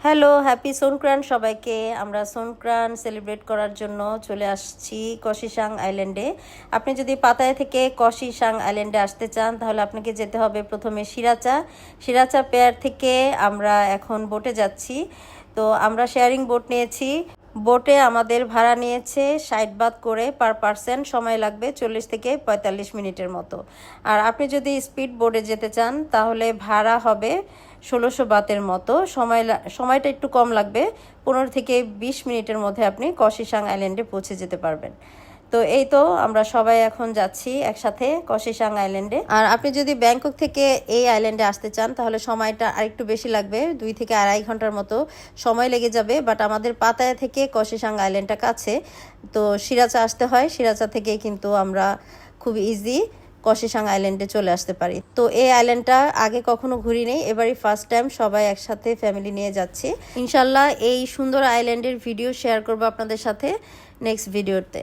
Hello, happy সংক্রান্ত সবাইকে। আমরা সংক্রান্ত সেলিব্রেট করার জন্য চলে আসছি কসিসাং আইল্যান্ডে। আপনি যদি পাতায়া থেকে কসিসাং আইল্যান্ডে আসতে চান তাহলে আপনাকে যেতে হবে প্রথমে সিরাচা পেয়ার থেকে আমরা এখন বোটে যাচ্ছি। তো আমরা শেয়ারিং বোট নিয়েছি। বোটে আমাদের ভাড়া নিয়েছে 60 বাত করে পার পার্সন। সময় লাগবে 40 থেকে 45 মিনিটের মতো। আর আপনি যদি স্পিড বোটে যেতে চান তাহলে ভাড়া হবে 1600 বাতের মতো। সময়টা একটু কম লাগবে, 15 থেকে 20 মিনিটের মধ্যে আপনি কসিসাং আইল্যান্ডে পৌঁছে যেতে পারবেন। তো এই তো আমরা সবাই এখন যাচ্ছি একসাথে কসিসাং আইল্যান্ডে। আর আপনি যদি ব্যাংকক থেকে এই আইল্যান্ডে আসতে চান তাহলে সময়টা আরেকটু বেশি লাগবে, 2 থেকে আড়াই ঘন্টার মতো সময় লেগে যাবে। বাট আমাদের পাতায়া থেকে কসিসাং আইল্যান্ডটা কাছে, তো সিরাচা আসতে হয়। সিরাচা থেকে কিন্তু আমরা খুব ইজি কসিসাং আইল্যান্ডে চলে আসতে পারি। তো এই আইল্যান্ডটা আগে কখনো ঘুরি নেই, এবারই ফার্স্ট টাইম সবাই একসাথে ফ্যামিলি নিয়ে যাচ্ছি। ইনশাল্লাহ এই সুন্দর আইল্যান্ডের ভিডিও শেয়ার করবো আপনাদের সাথে নেক্সট ভিডিওতে।